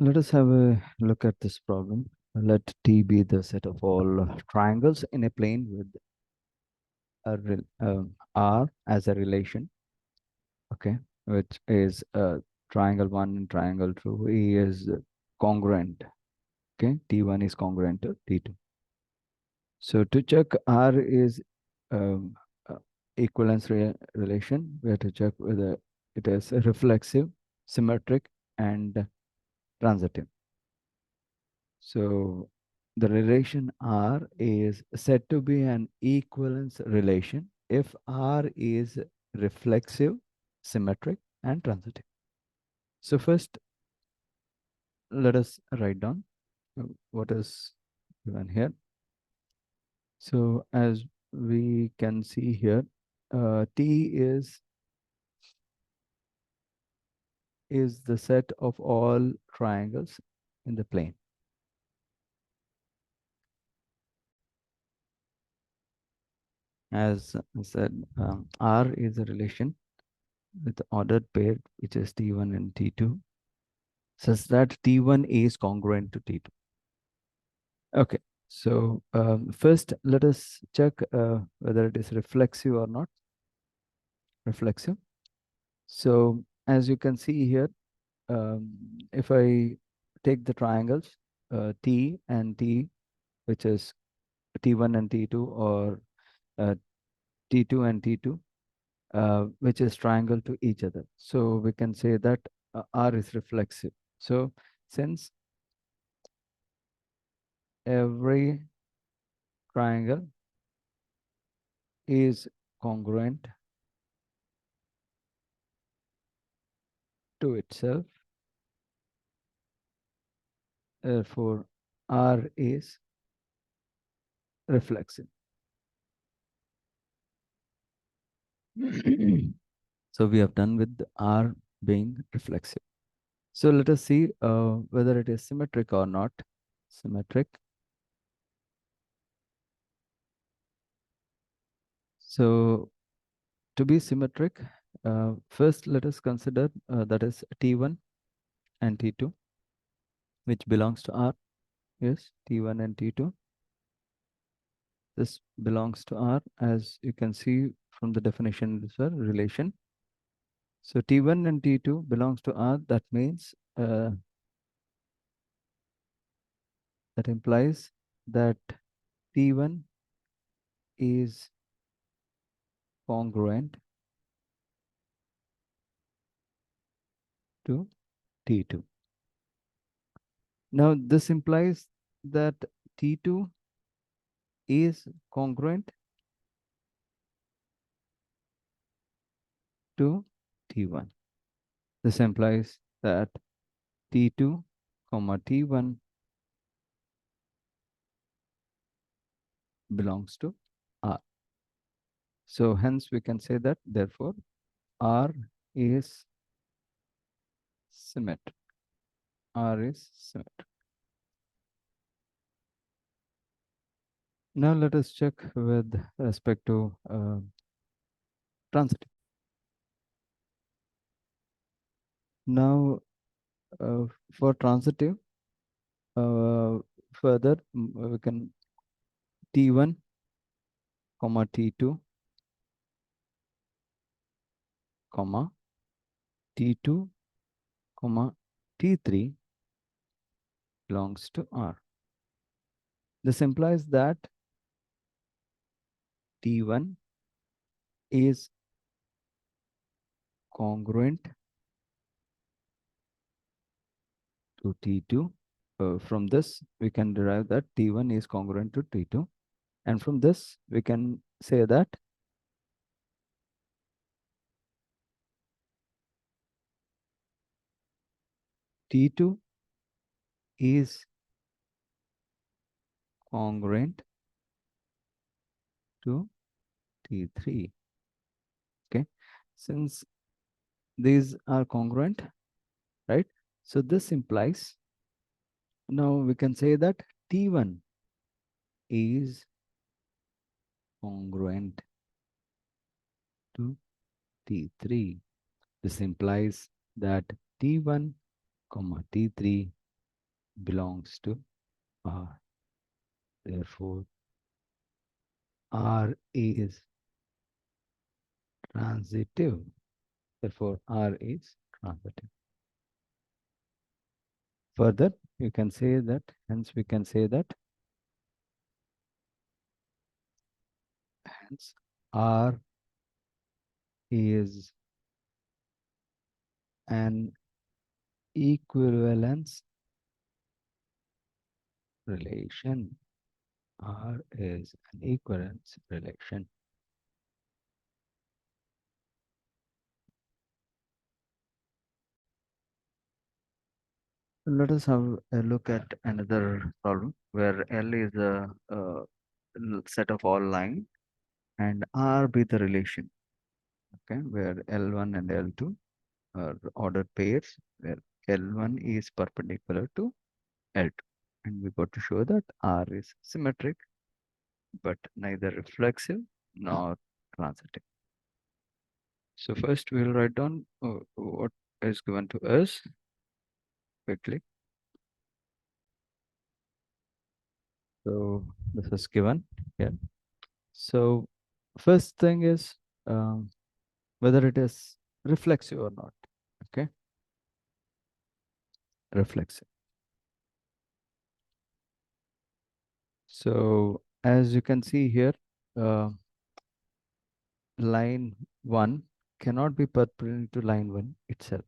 Let us have a look at this problem. Let T be the set of all triangles in a plane with R as a relation, okay, which is triangle 1 and triangle 2 is congruent, okay, T1 is congruent to T2. So to check R is um, uh, equivalence relation, we have to check whether it is reflexive, symmetric, and transitive. So the relation R is said to be an equivalence relation if R is reflexive, symmetric, and transitive. So first, let us write down what is given here. So as we can see here, T is the set of all triangles in the plane. As I said, R is a relation with the ordered pair, which is T1 and T2, such that T1 is congruent to T2. Okay, so first let us check whether it is reflexive or not. Reflexive. So as you can see here, if I take the triangles T and T, which is T1 and T2, or uh, T2 and T2, which is triangle to each other. So we can say that R is reflexive. So since every triangle is congruent to itself, therefore R is reflexive. So we have done with R being reflexive. So let us see whether it is symmetric or not. Symmetric. So to be symmetric, first let us consider that is T1 and T2, which belongs to R. Yes, T1 and T2. This belongs to R, as you can see from the definition as well, relation. So T1 and T2 belongs to R. That means that implies that T1 is congruent to T2. Now this implies that T2 is congruent to T1. This implies that T2, comma T1 belongs to R. So hence we can say that therefore R is symmetric. R is symmetric. Now let us check with respect to transitive. Now for transitive, further we can T1, comma T2, comma T2, comma T3 belongs to R. This implies that T1 is congruent to T2. From this, we can derive that T1 is congruent to T2. And from this, we can say that T2 is congruent to T3. Okay. Since these are congruent, right? So this implies, now we can say that T1 is congruent to T3. This implies that T1, comma T3 belongs to R. Therefore, R is transitive. Therefore, R is transitive. Further, you can say that, hence we can say that, hence R is an equivalence relation. R is an equivalence relation. Let us have a look at another problem where L is a set of all lines and R be the relation. Okay, where L1 and L2 are ordered pairs, where L1 is perpendicular to L2. And we got to show that R is symmetric, but neither reflexive nor transitive. So first we'll write down what is given to us quickly. So this is given here. So first thing is whether it is reflexive or not. Okay, reflexive. So as you can see here, uh, line 1 cannot be perpendicular to line 1 itself.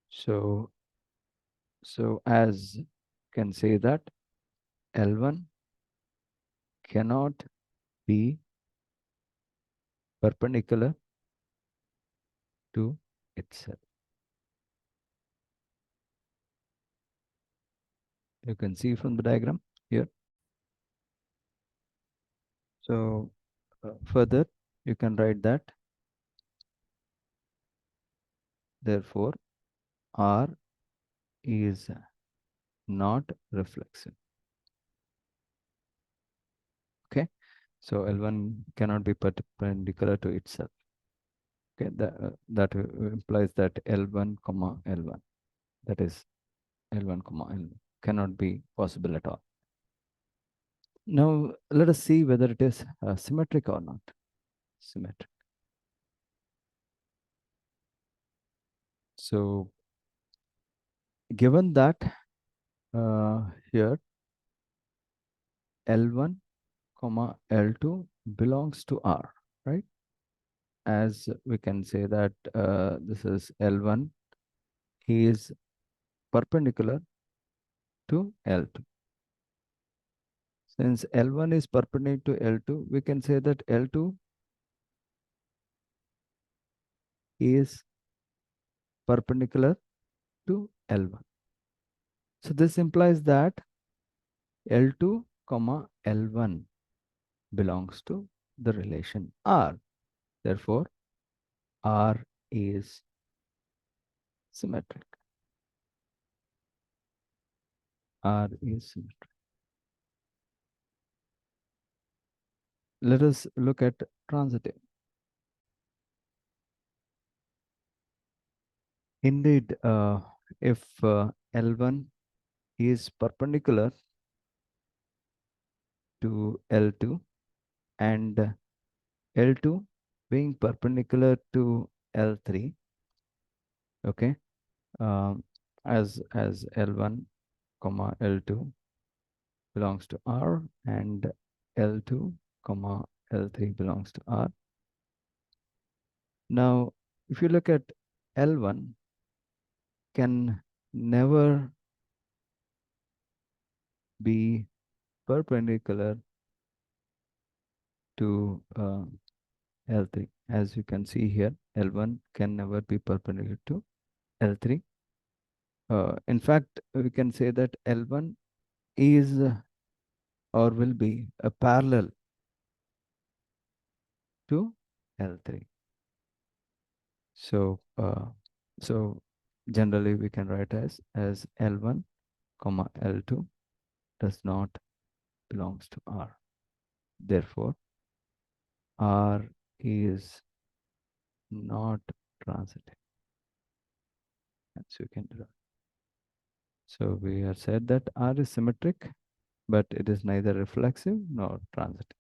So, so as can say that L1 cannot be perpendicular to itself. You can see from the diagram here. So further, you can write that therefore R is not reflexive. Okay, so L1 cannot be perpendicular to itself. Okay, that implies that L1 comma L1, that is L1 comma L1 cannot be possible at all. Now let us see whether it is symmetric or not. Symmetric. So given that here L1 comma L2 belongs to R, right? As we can say that this is L1, he is perpendicular to L2. Since L1 is perpendicular to L2, we can say that L2 is perpendicular to L1. So this implies that L2 comma L1 belongs to the relation R. Therefore, R is symmetric. R is symmetric. Let us look at transitive. Indeed, if L1 is perpendicular to L2 and L2 being perpendicular to L3, okay, as L1 comma L2 belongs to R and L2 comma L3 belongs to R. Now, if you look at L1 can never be perpendicular to L3. As you can see here, L1 can never be perpendicular to L3. In fact, we can say that L1 is or will be a parallel to L3. So, so generally we can write as L1 comma L2 does not belongs to R. Therefore, R is not transitive. So you can do that. So we have said that R is symmetric, but it is neither reflexive nor transitive.